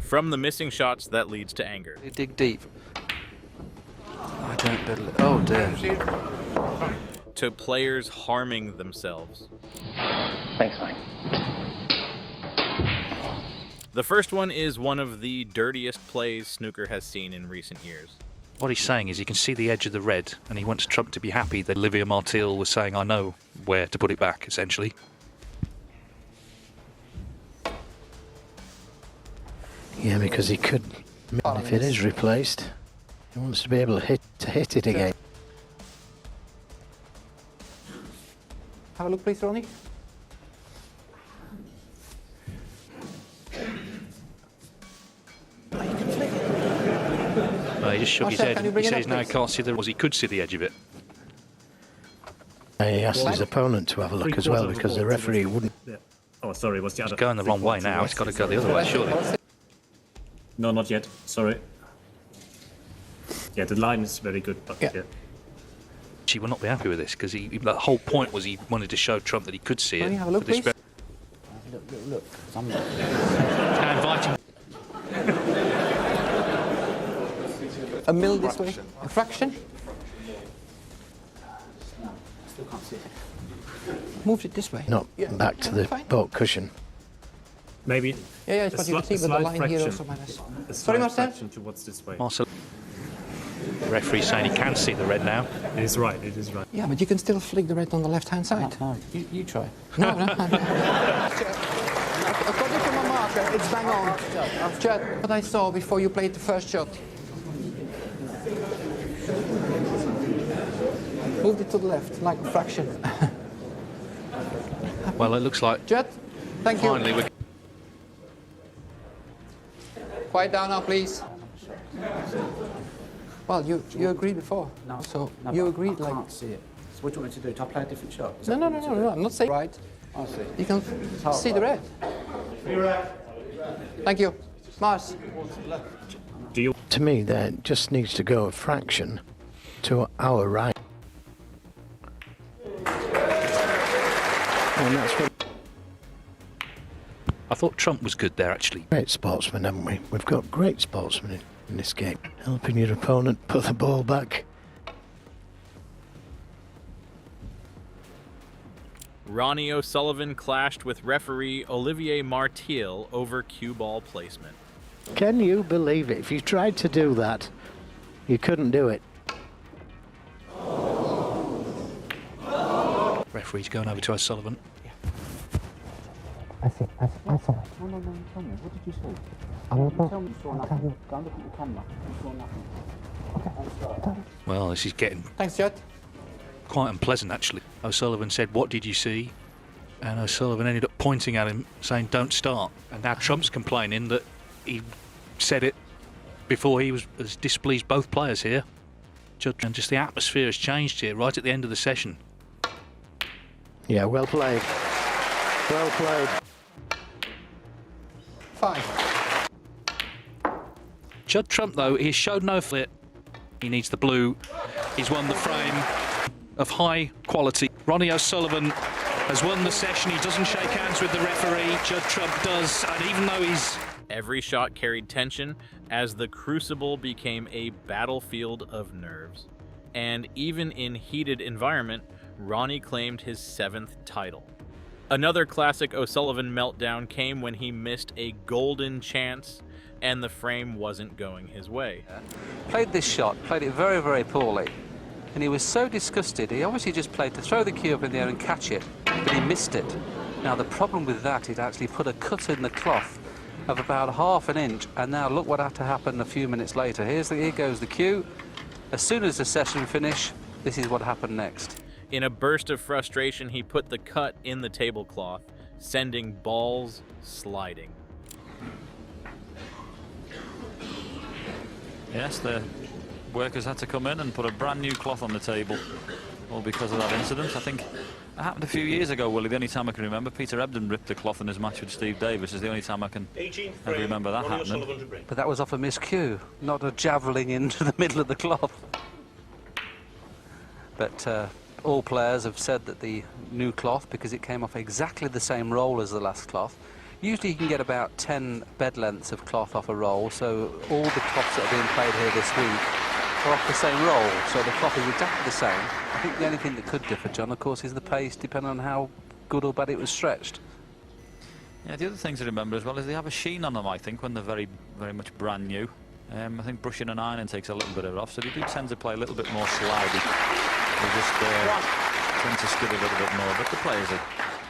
From the missing shots, that leads to anger. You dig deep. I don't believe it. Oh dear. To players harming themselves. Thanks, mate. The first one is one of the dirtiest plays snooker has seen in recent years. What he's saying is he can see the edge of the red, and he wants Trump to be happy that Olivia Martial was saying, I know where to put it back, essentially. Yeah, because he could, if it is replaced, he wants to be able to hit it again. Have a look, please, Ronnie. He just shook his head. He says now he can't see the... he could see the edge of it. He asked his opponent to have a look as well, because the referee wouldn't. Yeah. Oh, sorry, what's the other? It's going the wrong way now. It's got to go the other way, surely. No, not yet. Sorry. Yeah, the line is very good, but yeah. She will not be happy with this, because the whole point was he wanted to show Trump that he could see it. Have a look, please. Look. Now inviting. A mil this way. A fraction. Still can't see it. Moved it this way. Not back to the boat cushion. Maybe. Yeah, it's what you can see with the line here or something like this. Sorry, Marcel. Towards this way. Marcel. The referee's saying he can see the red now. It is right, it is right. Yeah, but you can still flick the red on the left-hand side. No, you try. No. According to my marker, it's bang on. Judd, what I saw before you played the first shot. Moved it to the left, like a fraction. Well, it looks like... Judd, thank you. Finally, we're... Quiet down now, please. Well, you agreed before. No, so no, you agreed I like... can't see it. So what do you want me to do? Do I play a different shot? No, I'm not saying right. I see. You can see the red. Thank you. Mars. To me, there just needs to go a fraction to our right. And that's what... I thought Trump was good there, actually. Great sportsmen, haven't we? We've got great sportsmen in this game. Helping your opponent put the ball back. Ronnie O'Sullivan clashed with referee Olivier Martial over cue ball placement. Can you believe it? If you tried to do that, you couldn't do it. Referee's going over to O'Sullivan. I saw it. No, tell me. What did you see? Tell me you saw nothing. Go and look at the camera. You saw nothing. Well, this is getting Thanks, Judd. quite unpleasant, actually. O'Sullivan said, what did you see? And O'Sullivan ended up pointing at him, saying, don't start. And now Trump's complaining that he said it before he has displeased both players here. And just the atmosphere has changed here, right at the end of the session. Yeah, well played. Well played. 5. Judd Trump, though, he showed no flit. He needs the blue. He's won the frame of high quality. Ronnie O'Sullivan has won the session. He doesn't shake hands with the referee. Judd Trump does, and even though he's... Every shot carried tension as the crucible became a battlefield of nerves. And even in heated environment, Ronnie claimed his 7th title. Another classic O'Sullivan meltdown came when he missed a golden chance and the frame wasn't going his way. Played this shot, played it very, very poorly. And he was so disgusted, he obviously just played to throw the cue up in the air and catch it, but he missed it. Now, the problem with that, he'd actually put a cut in the cloth of about ½ an inch, and now look what had to happen a few minutes later. Here goes the cue. As soon as the session finished, this is what happened next. In a burst of frustration, he put the cut in the tablecloth, sending balls sliding. Yes, the workers had to come in and put a brand new cloth on the table, all because of that incident. I think it happened a few years ago, Willie. The only time I can remember, Peter Ebdon ripped the cloth in his match with Steve Davis. Is the only time I can ever remember that happening. But that was off a miscue, not a javelin into the middle of the cloth. But all players have said that the new cloth, because it came off exactly the same roll as the last cloth, Usually you can get about 10 bed lengths of cloth off a roll, so all the cloths that are being played here this week are off the same roll, so the cloth is exactly the same. I think the only thing that could differ, John, of course, is the pace, depending on how good or bad it was stretched. Yeah, the other thing to remember as well is they have a sheen on them, I think, when they're very, very much brand new. I think brushing and ironing takes a little bit of it off, so they do tend to play a little bit more slidey. They just tend to skid a little bit more, but the players are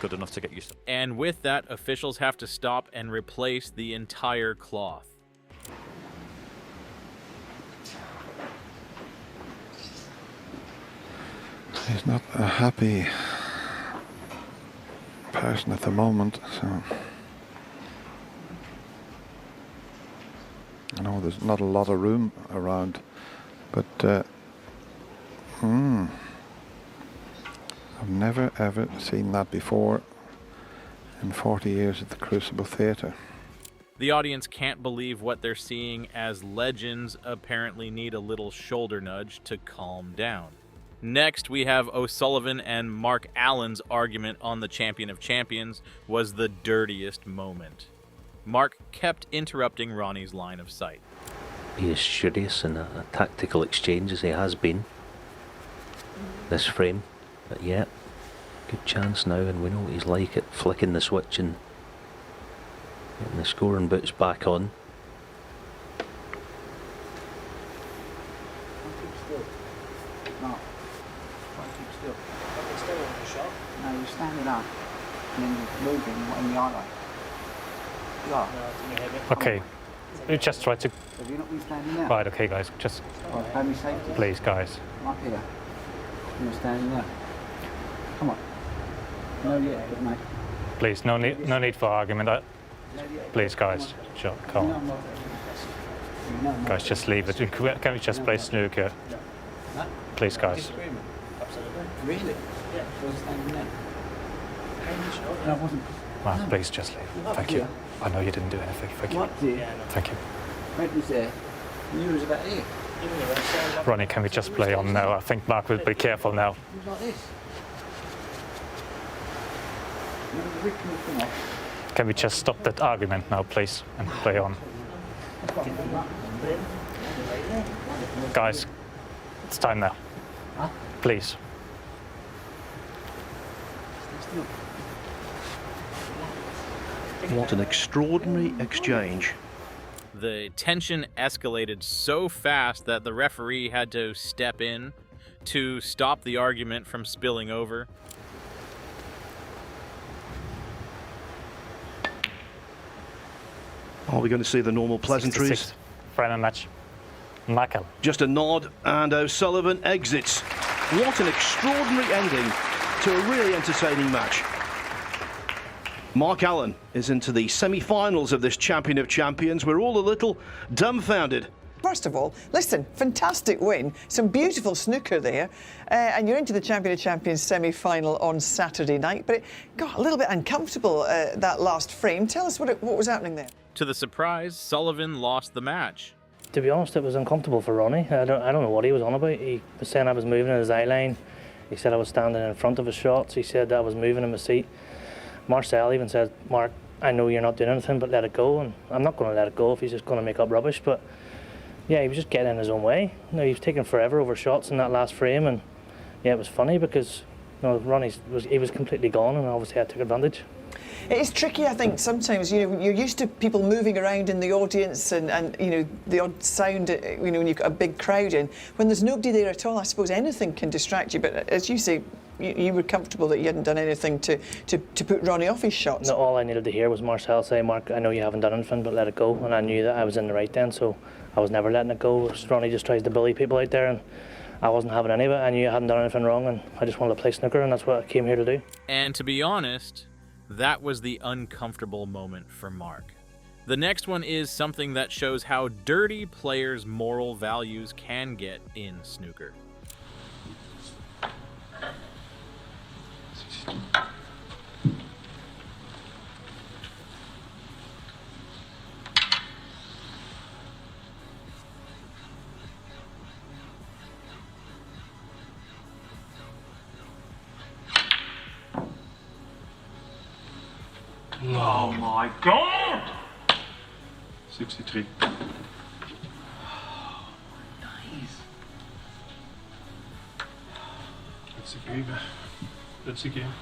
good enough to get used to it. And with that, officials have to stop and replace the entire cloth. He's not a happy person at the moment, so I know there's not a lot of room around, but I've never ever seen that before in 40 years at the Crucible Theatre. The audience can't believe what they're seeing, as legends apparently need a little shoulder nudge to calm down. Next, we have O'Sullivan and Mark Allen's argument on the Champion of Champions was the dirtiest moment. Mark kept interrupting Ronnie's line of sight. Be as studious in a tactical exchange as he has been this frame, but yeah, good chance now, and we know what he's like at flicking the switch and getting the scoring boots back on. No, you're standing up and then you're moving in the eye line. You are. Okay, you just try to. Have you not been standing there? Right, okay, guys, just. Right, pay me safety. Please, guys. Up here. You're standing there. Come on. No, yeah, good mate. Please, no need for argument. Please, guys, sure, come on. Guys, just leave it. Can we just play snooker? Please, guys. Really? Yeah. Was standing there. No, I wasn't. Man, please just leave. Thank you. I know you didn't do anything. Thank you. What did? Thank you. Red was there. You was about here. Ronnie, can we just play on now? I think Mark will be careful now. It was like this. Remember ripping the thing off? Can we just stop that argument now, please, and play on? Guys, it's time now. Please. What an extraordinary exchange. The tension escalated so fast that the referee had to step in to stop the argument from spilling over. Are we going to see the normal pleasantries? Final match. Michael. Just a nod and O'Sullivan exits. What an extraordinary ending to a really entertaining match. Mark Allen is into the semi-finals of this Champion of Champions. We're all a little dumbfounded. First of all, listen, fantastic win, some beautiful snooker there, and you're into the Champion of Champions semi-final on Saturday night, but it got a little bit uncomfortable, that last frame. Tell us what was happening there. To the surprise, Sullivan lost the match. To be honest, it was uncomfortable for Ronnie. I don't know what he was on about. He was saying I was moving in his eye line. He said I was standing in front of his shots. He said that I was moving in my seat. Marcel even said, Mark, I know you're not doing anything, but let it go. And I'm not going to let it go if he's just going to make up rubbish. But yeah, he was just getting in his own way. You know, he was taking forever over shots in that last frame. And yeah, it was funny because Ronnie was completely gone, and obviously I took advantage. It is tricky, I think, sometimes. You know, you're used to people moving around in the audience and you know, the odd sound, you know, when you've got a big crowd in. When there's nobody there at all, I suppose anything can distract you. But as you say, you were comfortable that you hadn't done anything to put Ronnie off his shots. No, all I needed to hear was Marcel say, Mark, I know you haven't done anything, but let it go. And I knew that I was in the right then, so I was never letting it go. Ronnie just tries to bully people out there, and I wasn't having any of it. I knew I hadn't done anything wrong, and I just wanted to play snooker, and that's what I came here to do. And to be honest, that was the uncomfortable moment for Mark. The next one is something that shows how dirty players' moral values can get in snooker. Oh my God! 63. Nice. That's a game. That's a game.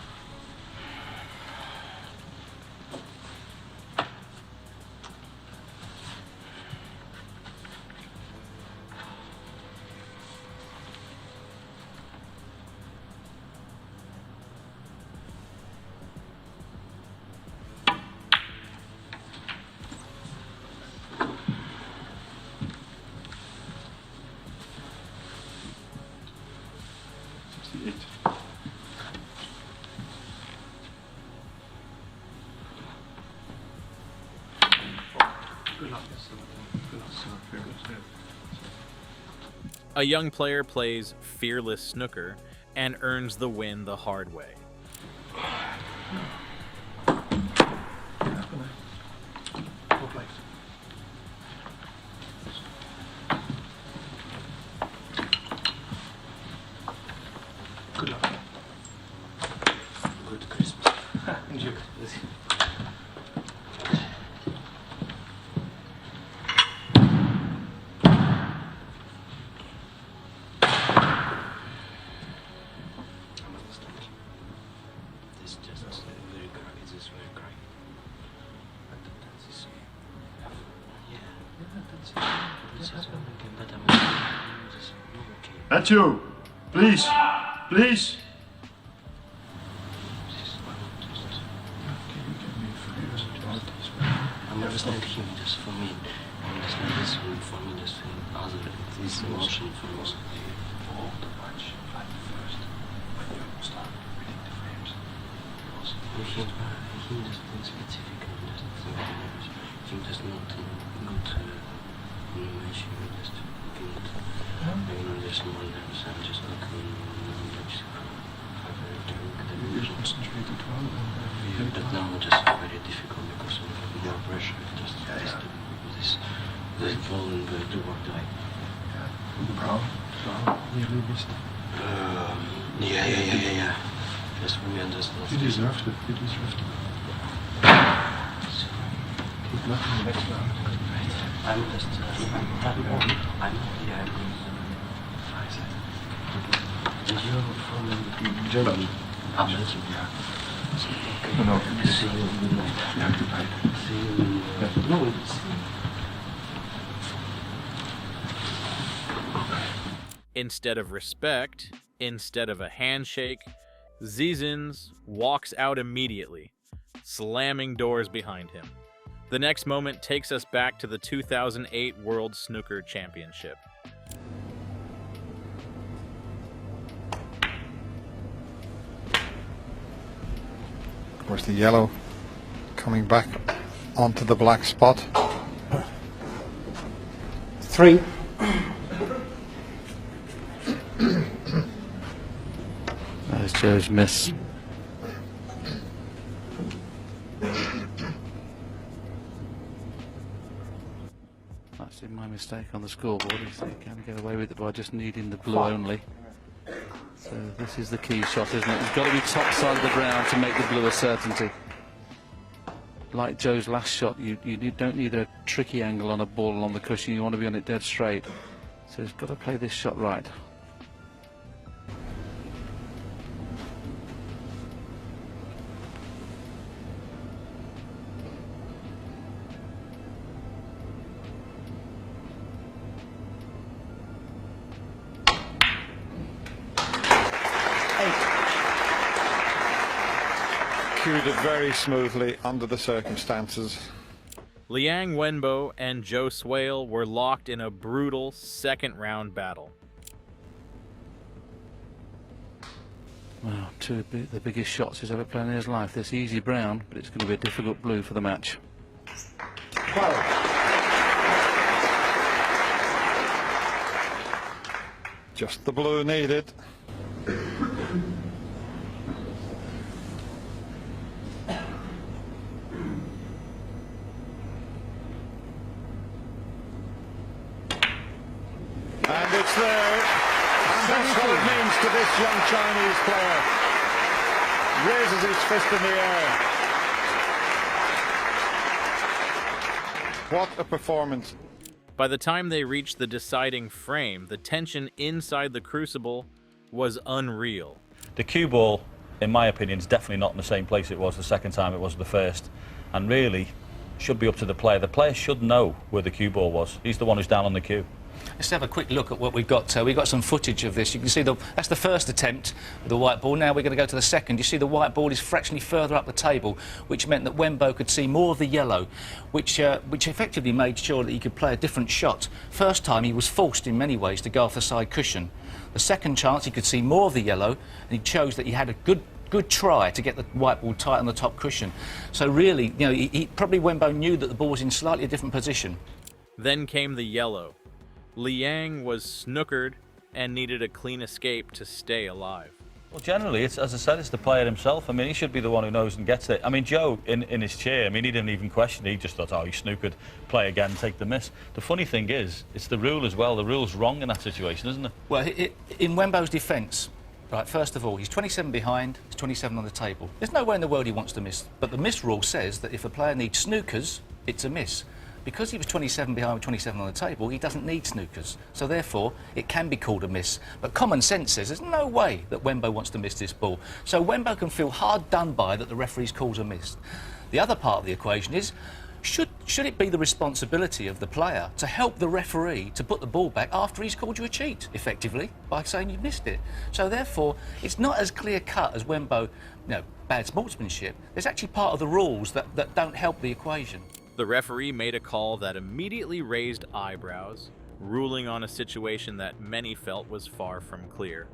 A young player plays fearless snooker and earns the win the hard way. Good luck. Good Christmas. And you. That's you. Please. Please. I understand him just for me. I understand this one for me just for other. This emotion for me. All the match at first when you start reading the frames. He just specific and just he does not good animation. Just looking at the small levels. I'm just looking you concentrated well. But now just very difficult because of more pressure. Just this ball and the two-work die. Brown, nearly missed. Yeah. Just for me, I just lost. You deserved it. You deserved it. Good luck in the next round. I'm just. I'm going. And you're from Germany. Belgium. Yeah. No. See you. Good night. Yeah, good night. See you. No, it's. Instead of respect, instead of a handshake, Zizins walks out immediately, slamming doors behind him. The next moment takes us back to the 2008 World Snooker Championship. Of course, the yellow coming back onto the black spot. 3. There's Joe's miss. That's been my mistake on the scoreboard. He can get away with it by just needing the blue only. So this is the key shot, isn't it? You've got to be top side of the brown to make the blue a certainty. Like Joe's last shot, you don't need a tricky angle on a ball along the cushion. You want to be on it dead straight. So he's got to play this shot right. Cued it very smoothly under the circumstances. Liang Wenbo and Joe Swale were locked in a brutal second-round battle. Well, two of the biggest shots he's ever played in his life. This easy brown, but it's going to be a difficult blue for the match. 12. Just the blue needed. And it's there. And that's what it means to this young Chinese player. Raises his fist in the air. What a performance. By the time they reached the deciding frame, the tension inside the crucible was unreal. The cue ball, in my opinion, is definitely not in the same place it was the second time it was the first, and really should be up to the player. The player should know where the cue ball was. He's the one who's down on the cue. Let's have a quick look at what we've got. We've got some footage of this. You can see that's the first attempt with the white ball. Now we're going to go to the second. You see the white ball is fractionally further up the table, which meant that Wembo could see more of the yellow, which effectively made sure that he could play a different shot. First time he was forced in many ways to go off the side cushion. The second chance he could see more of the yellow, and he chose that he had a good try to get the white ball tight on the top cushion. So really, you know, he probably Wembo knew that the ball was in slightly a different position. Then came the yellow. Liang was snookered and needed a clean escape to stay alive. Well, generally, it's, as I said, it's the player himself. I mean, he should be the one who knows and gets it. I mean, Joe, in his chair, I mean, he didn't even question it. He just thought, oh, he snookered, play again, take the miss. The funny thing is, it's the rule as well. The rule's wrong in that situation, isn't it? Well, in Wembo's defence, right, first of all, he's 27 behind, he's 27 on the table. There's no way in the world he wants to miss. But the miss rule says that if a player needs snookers, it's a miss. Because he was 27 behind with 27 on the table, he doesn't need snookers. So therefore, it can be called a miss. But common sense says there's no way that Wembo wants to miss this ball. So Wembo can feel hard done by that the referee's calls a miss. The other part of the equation is, should it be the responsibility of the player to help the referee to put the ball back after he's called you a cheat, effectively, by saying you missed it? So therefore, it's not as clear-cut as Wembo, you know, bad sportsmanship. There's actually part of the rules that don't help the equation. The referee made a call that immediately raised eyebrows, ruling on a situation that many felt was far from clear.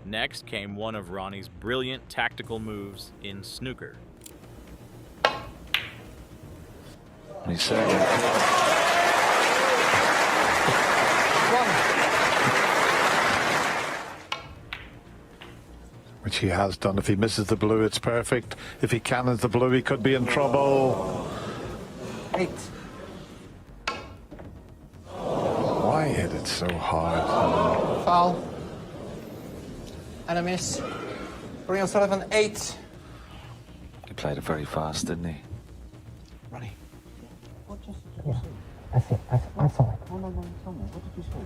Next came one of Ronnie's brilliant tactical moves in snooker. He's saying which he has done. If he misses the blue, it's perfect. If he cannons the blue, he could be in trouble. 8. Why hit it so hard? Foul. And a miss. Ronnie O'Sullivan, 8. He played it very fast, didn't he? Ronnie. What just did Yeah, you see? I see. I saw it. No, tell me. What did you see?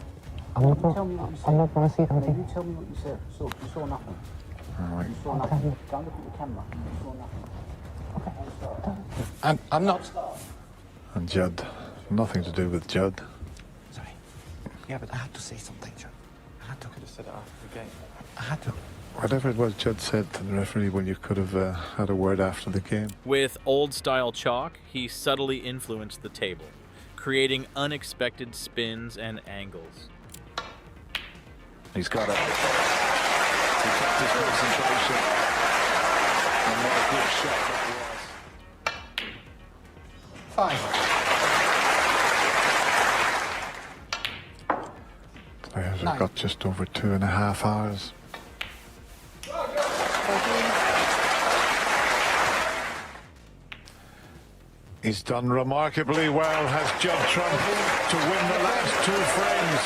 I'm not Tell me what you saw. I'm not going to see No, anything. you tell me what you saw. You saw nothing. All right. You saw nothing. Don't look at the camera. You saw nothing. Okay. I'm not. And Judd. Nothing to do with Judd. Sorry. Yeah, but I had to say something, Judd. I had to. Could have said it after the game. I had to. Whatever it was Judd said to the referee, when you could have had a word after the game. With old-style chalk, he subtly influenced the table, creating unexpected spins and angles. He's got it. He kept his concentration. And what a good shot that was. 5. Players have got just over 2.5 hours. He's done remarkably well, has Judd Trump, to win the last 2 frames.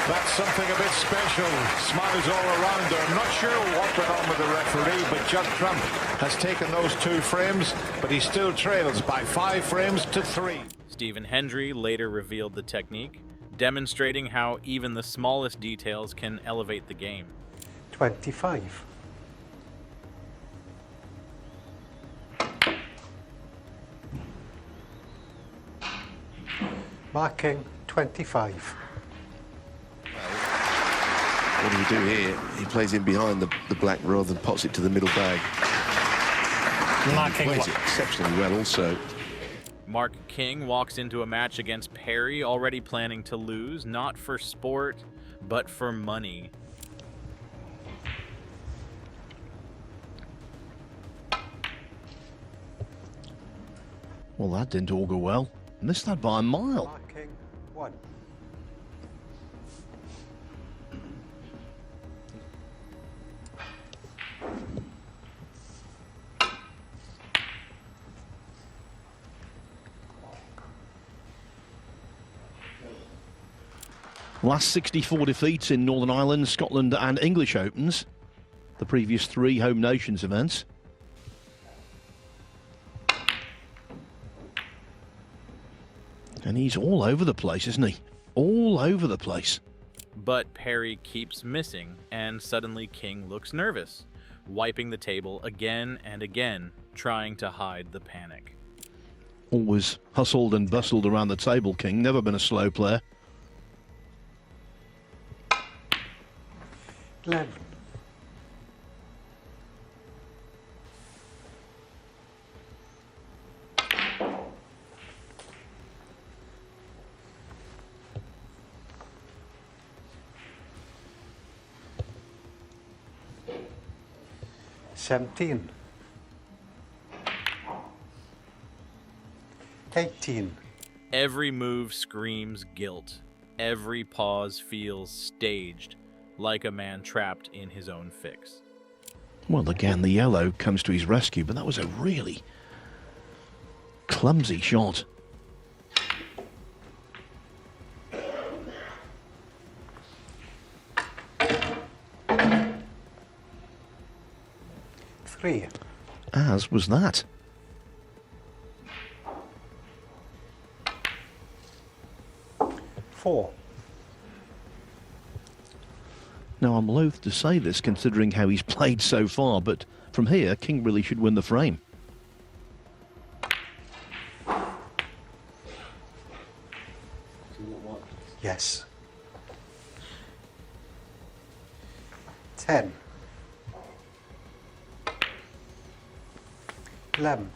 That's something a bit special. Smiles all around there. I'm not sure what went on with the referee, but Judd Trump has taken those 2 frames, but he still trails by 5 frames to 3. Stephen Hendry later revealed the technique, demonstrating how even the smallest details can elevate the game. 25. Marking 25. What do you do here? He plays in behind the black rather than pots it to the middle bag. He plays it exceptionally well also. Mark King walks into a match against Perry already planning to lose, not for sport, but for money. Well, that didn't all go well. Missed that by a mile. Marking 1. Last 64 defeats in Northern Ireland, Scotland and English Opens. The previous 3 Home Nations events. And he's all over the place, isn't he? All over the place. But Perry keeps missing, and suddenly King looks nervous, wiping the table again and again, trying to hide the panic. Always hustled and bustled around the table, King. Never been a slow player. 11. $17. 18. Every move screams guilt. Every pause feels staged, like a man trapped in his own fix. Well, again, the yellow comes to his rescue, but that was a really clumsy shot. Three. As was that. Four. Now, I'm loath to say this considering how he's played so far, but from here, King really should win the frame. Yes. 10. 11.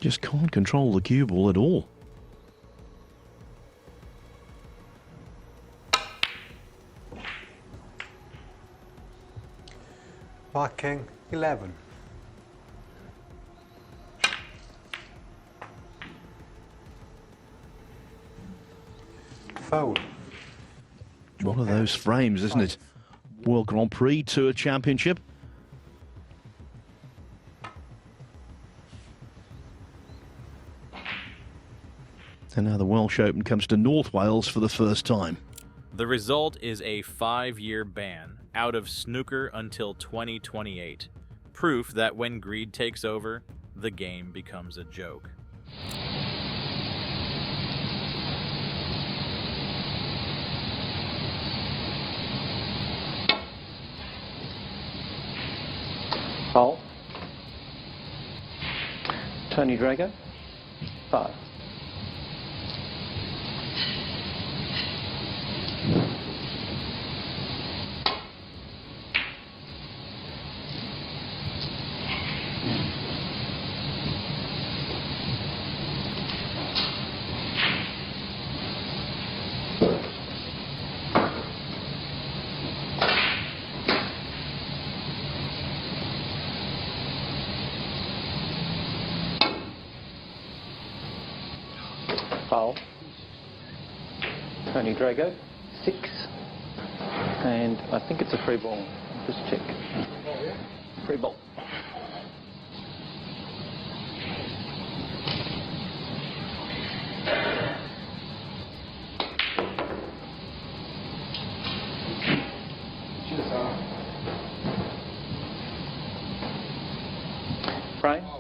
Just can't control the cue ball at all. Marking 11. Foul. One of those frames, isn't it? World Grand Prix Tour Championship. And now the Welsh Open comes to North Wales for the first time. The result is a 5-year ban out of snooker until 2028. Proof that when greed takes over, the game becomes a joke. Hole. Tony Drago. 5. Foul. Tony Drago, 6. And I think it's a free ball. Just check. Free ball. Brian, do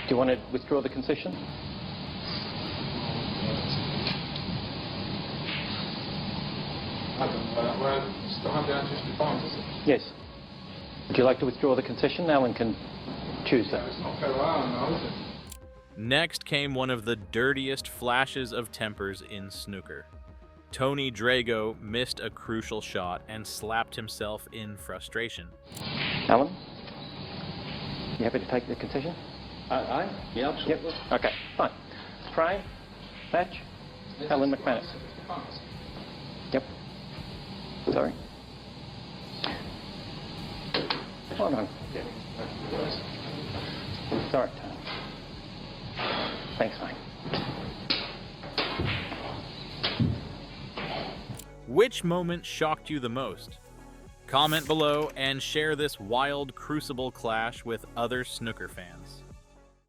you want to withdraw the concession? Yes. Would you like to withdraw the concession? Alan can choose that. Next came one of the dirtiest flashes of tempers in snooker. Tony Drago missed a crucial shot and slapped himself in frustration. Alan, you happy to take the concession? Yeah, absolutely. Yep. Okay, fine. Frame, match, Alan McManus. Yep. Sorry. Hold on. Sorry, Tony. Thanks, mate. Which moment shocked you the most? Comment below and share this wild crucible clash with other snooker fans.